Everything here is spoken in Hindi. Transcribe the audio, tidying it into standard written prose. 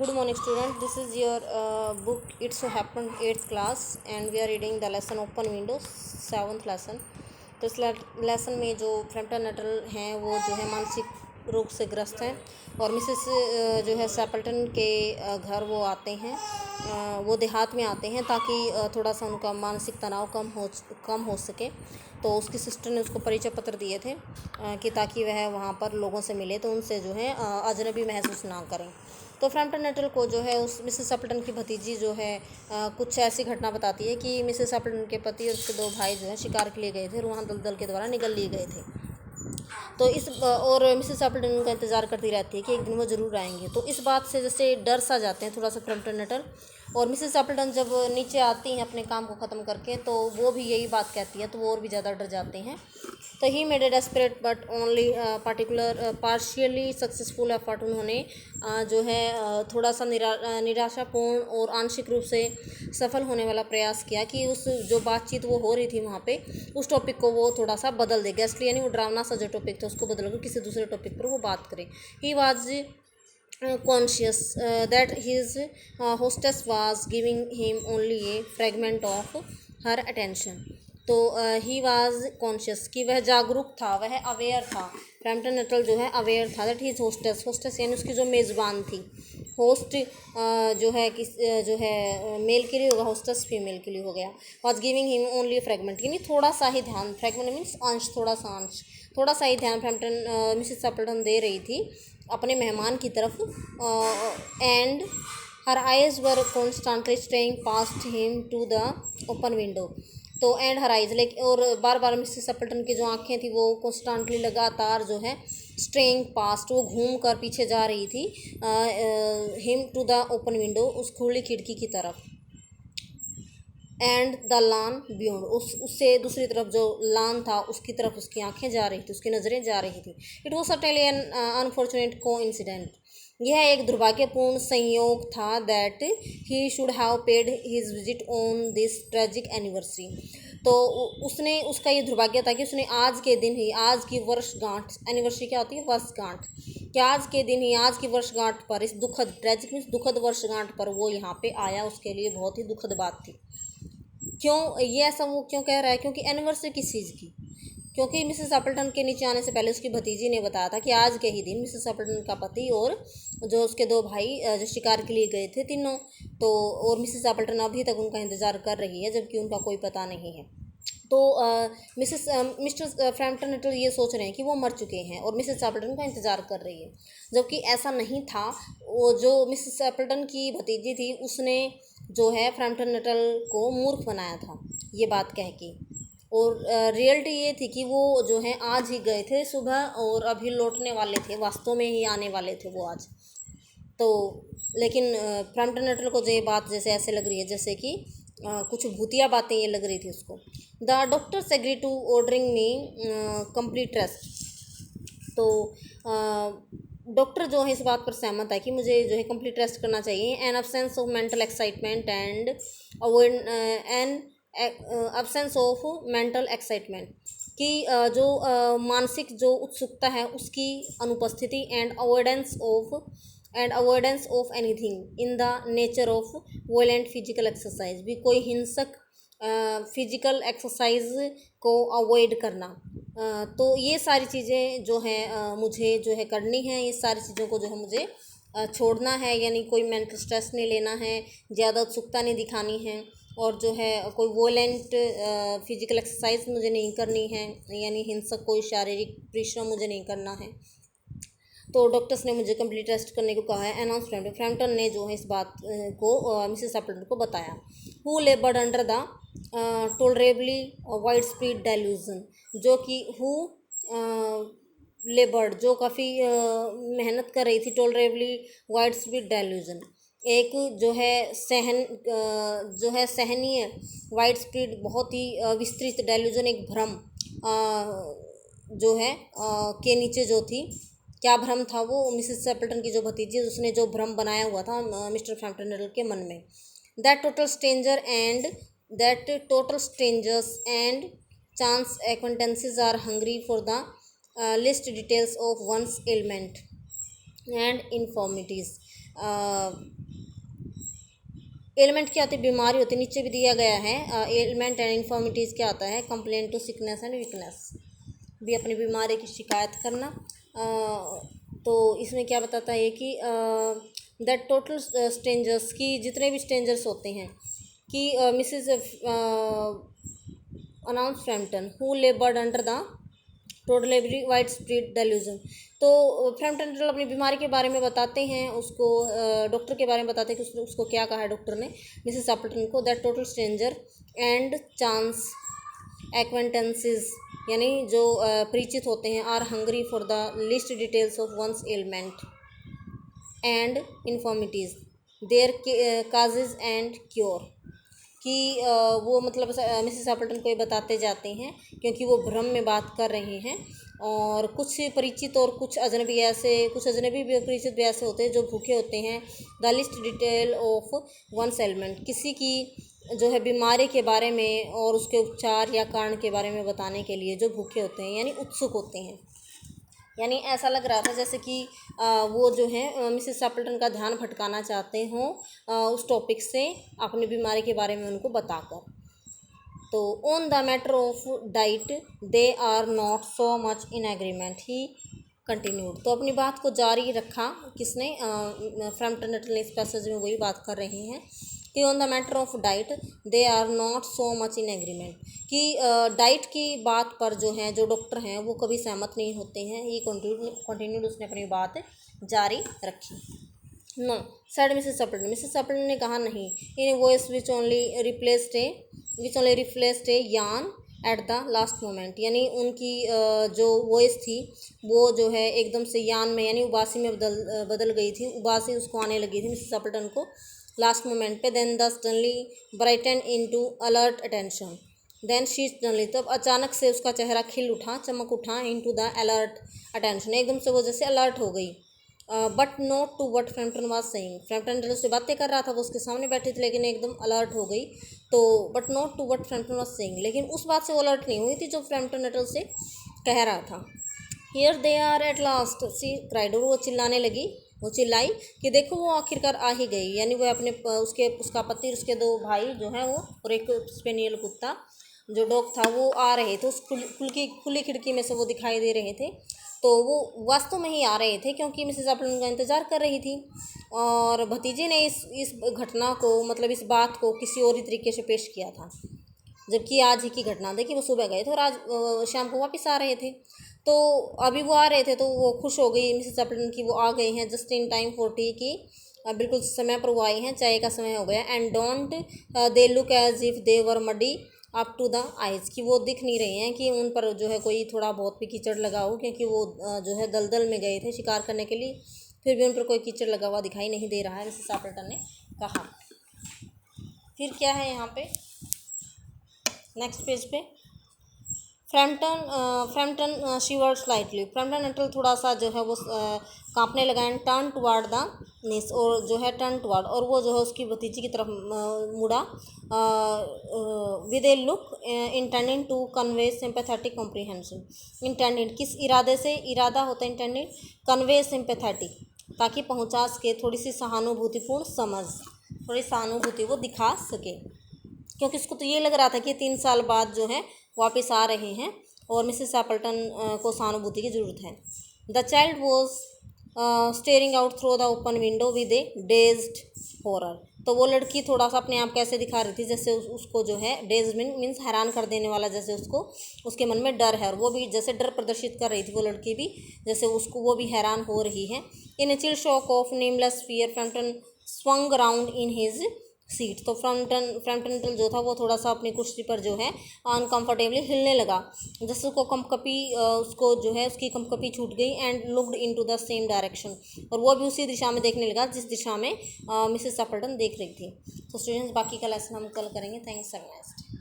Good morning, student. This is your book. It so happened 8th class, and we are reading the lesson Open Windows 7th lesson. तो इस लेसन में जो फ्रैम्पटन नटल हैं वो जो है मानसिक रोग से ग्रस्त हैं और मिसेस जो है सैपल्टन के घर वो आते हैं, वो देहात में आते हैं ताकि थोड़ा सा उनका मानसिक तनाव कम हो सके। तो उसकी सिस्टर ने उसको परिचय पत्र दिए थे कि ताकि वह वहाँ पर लोगों से मिले तो उनसे जो है अजनबी महसूस ना करें। तो फ्रैम्पटन नटल को जो है उस मिसेस सैपल्टन की भतीजी जो है कुछ ऐसी घटना बताती है कि मिसेस सैपल्टन के पति और उसके 2 भाई जो है शिकार के लिए गए थे और वहाँ दलदल के द्वारा निगल लिए गए थे। तो और मिसेस सैपल्टन उनका इंतज़ार करती रहती है कि एक दिन वो ज़रूर आएंगे। तो इस बात से जैसे डर सा जाते हैं थोड़ा सा फ्रैम्पटन नटल, और मिसेस सैपल्टन जब नीचे आती हैं अपने काम को ख़त्म करके तो वो भी यही बात कहती है, तो वो और भी ज़्यादा डर जाते हैं। तो he made a desperate but only partially successful effort, उन्होंने जो है थोड़ा सा निराशापूर्ण और आंशिक रूप से सफल होने वाला प्रयास किया कि उस जो बातचीत वो हो रही थी वहाँ पे उस टॉपिक को वो थोड़ा सा बदल दे, गेस्टली यानी वो ड्रावना सा जो टॉपिक था उसको बदल कर किसी दूसरे टॉपिक पर वो बात करें। He was conscious that his hostess was giving him only a fragment of her attention। तो ही वाज कॉन्शियस कि वह जागरूक था, वह अवेयर था। फ्रैम्पटन नटल जो है अवेयर था दैट हीज होस्टेस यानी उसकी जो मेज़बान थी। होस्ट जो है जो है मेल के लिए होगा, होस्टेस फीमेल के लिए हो गया। Was giving him only fragment यानी थोड़ा सा ही ध्यान, फ्रेगमेंट मीन्स अंश, थोड़ा सा ही ध्यान फ्रैम्पटन मिसेस सैपल्टन दे रही थी अपने मेहमान की तरफ। And her eyes were constantly straying past him to the open window. तो एंड हर आइज़ और बार बार मिसेस सैपल्टन की जो आँखें थी वो कॉन्स्टेंटली लगातार जो है स्ट्रेइंग पास्ट, वो घूम कर पीछे जा रही थी him to the open window, उस खुली खिड़की की तरफ। एंड द लान बियॉन्ड, उससे दूसरी तरफ जो लान था उसकी तरफ उसकी आंखें जा रही थी, उसकी नज़रें जा रही थी। It was certainly an unfortunate coincident, यह एक दुर्भाग्यपूर्ण संयोग था that he should have paid his visit on this tragic anniversary. तो उसका ये दुर्भाग्य था कि उसने आज के दिन ही, आज की वर्षगांठ, एनिवर्सरी क्या होती है, वर्षगांठ, कि आज के दिन ही, आज की वर्षगांठ पर, इस दुखद, ट्रेजिक मीन्स दुखद वर्षगांठ पर वो यहाँ पे आया, उसके लिए बहुत ही दुखद बात थी। क्यों ये ऐसा वो क्यों कह रहा है, क्योंकि एनिवर्सरी किस चीज़ की, क्योंकि मिसेस सैपल्टन के नीचे आने से पहले उसकी भतीजी ने बताया था कि आज के ही दिन मिसेस सैपल्टन का पति और जो उसके 2 भाई जो शिकार के लिए गए थे तीनों, तो और मिसेस सैपल्टन अभी तक उनका इंतज़ार कर रही है जबकि उनका कोई पता नहीं है। तो मिस्टर फ्रैम्पटन नटल ये सोच रहे हैं कि वो मर चुके हैं और मिसेस सैपल्टन का इंतज़ार कर रही है, जबकि ऐसा नहीं था। वो जो मिसेस सैपल्टन की भतीजी थी उसने जो है फ्रैम्पटन नटल को मूर्ख बनाया था ये बात कह के, और रियलिटी ये थी कि वो जो है आज ही गए थे सुबह और अभी लौटने वाले थे, वास्तव में ही आने वाले थे वो आज। तो लेकिन फ्रैम्पटन नटल को जो ये बात जैसे ऐसे लग रही है जैसे कि कुछ भूतिया बातें ये लग रही थी उसको। The doctors agree to ordering me complete rest. तो डॉक्टर जो है इस बात पर सहमत है कि मुझे जो है कंप्लीट रेस्ट करना चाहिए। An absence of mental excitement and an absence of mental excitement, कि जो मानसिक जो उत्सुकता है उसकी अनुपस्थिति, and avoidance of anything in the nature of violent physical exercise, भी कोई हिंसक फिजिकल एक्सरसाइज को अवॉइड करना। तो ये सारी चीज़ें जो हैं मुझे जो है करनी है, ये सारी चीज़ों को जो है मुझे छोड़ना है, यानी कोई मेंटल स्ट्रेस नहीं लेना है, ज़्यादा उत्सुकता नहीं दिखानी है, और जो है कोई वोलेंट फिजिकल एक्सरसाइज मुझे नहीं करनी है, यानी हिंसक कोई शारीरिक परिश्रम मुझे नहीं करना है। तो डॉक्टर्स ने मुझे कंप्लीट रेस्ट करने को कहा है। अनाउंस फ्रैम्पटन ने जो है इस बात को मिसेस सैपल्टन को बताया। Who laboured under the tolerably wide spread delusion, जो कि हु लेबर्ड जो काफ़ी मेहनत कर रही थी, टोलरेबली वाइड स्प्रेड डेल्यूजन एक जो है सहनीय, वाइड स्प्रेड बहुत ही विस्तृत, डेल्यूजन एक भ्रम जो है के नीचे जो थी, क्या भ्रम था वो, मिसेस सैपल्टन की जो भतीजी उसने जो भ्रम बनाया हुआ था मिस्टर फ्रैम्पटन नटल के मन में। That total strangers and chance acquaintances are hungry for the list details of one's element and infirmities, ailment क्या होती है, बीमारी होती है, नीचे भी दिया गया है। एलिमेंट एंड इन्फॉर्मिटीज़ क्या होता है, complaint to sickness and weakness, भी अपनी बीमारी की शिकायत करना। तो इसमें क्या बताता है कि दैट टोटल स्ट्रेंजर्स, की जितने भी स्ट्रेंजर्स होते हैं, कि Mrs announce Frampton who laboured under the totally wide spread delusion. तो फ्रैम्पटन नटल अपनी बीमारी के बारे में बताते हैं, उसको डॉक्टर के बारे में बताते हैं कि उसको क्या कहा है डॉक्टर ने मिसेस एप्पलटन को, that total stranger and chance acquaintances, यानी जो परिचित होते हैं, are hungry for the list details of one's element and infirmities, their causes and cure, कि वो मतलब मिसेस एप्पलटन को ये बताते जाते हैं क्योंकि वो भ्रम में बात कर रहे हैं। और कुछ परिचित और कुछ अजनबी भी परिचित भी ऐसे होते हैं जो भूखे होते हैं, the least detail of one's ailment, किसी की जो है बीमारी के बारे में और उसके उपचार या कारण के बारे में बताने के लिए जो भूखे होते हैं, यानी उत्सुक होते हैं। यानी ऐसा लग रहा था जैसे कि वो जो है मिसेस एप्पलटन का ध्यान भटकाना चाहते हों उस टॉपिक से, अपनी बीमारी के बारे में उनको बताकर। तो on the matter of diet they are not so much in agreement, he continued. तो अपनी बात को जारी रखा किसने, फ्रैम्पटन नटल ने इस पैसेज में वही बात कर रहे हैं कि on the matter of diet they are not so much in agreement, कि डाइट की बात पर जो है जो डॉक्टर हैं वो कभी सहमत नहीं होते हैं। ये कंटिन्यूड उसने अपनी बात जारी रखी। नो सैड मिसेस एप्पलटन ने कहा नहीं, in voice which only replaced a yawn at the last moment, यानी उनकी जो वॉइस थी वो जो है एकदम से यान में यानी उबासी में बदल गई थी, उबासी उसको आने लगी थी मिसेस एप्पलटन को लास्ट मोमेंट पे। Then the suddenly brighten into alert attention, then she suddenly, तब अचानक से उसका चेहरा खिल उठा, चमक उठा, इनटू द अलर्ट अटेंशन, एकदम से वो जैसे अलर्ट हो गई। But not to what Frampton was saying, Frampton जो उससे बातें कर रहा था वो उसके सामने बैठी थी लेकिन एकदम अलर्ट हो गई। तो but not to what Frampton was saying, लेकिन उस बात से वो अलर्ट नहीं हुई थी जो फ्रैम्पटन नटल से कह रहा था। Here they are at last she cried, और वो चिल्लाने लगी, वो चिल्लाई कि देखो वो आखिरकार आ ही गई, यानी वो अपने उसका पति, उसके 2 भाई जो हैं वो, और एक स्पेनियल कुत्ता जो डॉग था वो आ रहे थे, उस खुली खिड़की में से वो दिखाई दे रहे थे। तो वो वास्तव में ही आ रहे थे क्योंकि मिसेस एप्पलटन का इंतज़ार कर रही थी, और भतीजे ने इस घटना को, मतलब इस बात को किसी और ही तरीके से पेश किया था, जबकि आज ही की घटना थी कि वो सुबह गए थे और आज शाम को वापस आ रहे थे। तो अभी वो आ रहे थे तो वो खुश हो गई मिसेस एप्पलटन की, वो आ गए हैं just in time for T, की बिल्कुल समय पर वो आए हैं, चाय का समय हो गया। And don't they look as if they were muddy up to the eyes, कि वो दिख नहीं रहे हैं कि उन पर जो है कोई थोड़ा बहुत भी कीचड़ लगा हो, क्योंकि वो जो है दलदल में गए थे शिकार करने के लिए, फिर भी उन पर कोई कीचड़ लगा हुआ दिखाई नहीं दे रहा है, मिसेस एप्पलटन ने कहा। फिर क्या है यहाँ पे नेक्स्ट पेज पे, फ्रैम्पटन शिवर्ड स्लाइटली, फ्रैम्पटन नटल थोड़ा सा जो है वो कांपने लगा, एंड टर्न टुवार्ड द नीस, और जो है टर्न टुवार्ड, और वो जो है उसकी भतीजी की तरफ मुड़ा, with a look intending to convey sympathetic comprehension, intended किस इरादे से, इरादा होता है इंटेंडेड, कन्वे सिंपैथेटिक, ताकि पहुंचा सके थोड़ी सी सहानुभूतिपूर्ण समझ, थोड़ी सहानुभूति वो दिखा सके, क्योंकि उसको तो ये लग रहा था कि 3 साल बाद जो है वापस आ रहे हैं और मिसेस एप्पलटन को सहानुभूति की ज़रूरत है। The child was staring out through the open window with A dazed horror, तो वो लड़की थोड़ा सा अपने आप कैसे दिखा रही थी, जैसे उसको जो है डेज्ड मीन्स हैरान कर देने वाला, जैसे उसको उसके मन में डर है, और वो भी जैसे डर प्रदर्शित कर रही थी वो लड़की भी, जैसे उसको वो भी हैरान हो रही है। In a chill shock of nameless fear Frampton swung around in his seat, तो फ्रैम्पटन जो था वो थोड़ा सा अपनी कुर्सी पर जो है अनकम्फर्टेबली हिलने लगा, जैसे उसको जो है उसकी कंपकपी छूट गई, and looked into the same direction, और वो भी उसी दिशा में देखने लगा जिस दिशा में मिसेस एप्पलटन देख रही थी। तो स्टूडेंट्स बाकी का लेसन हम कल करेंगे। Thanks, have a nice day.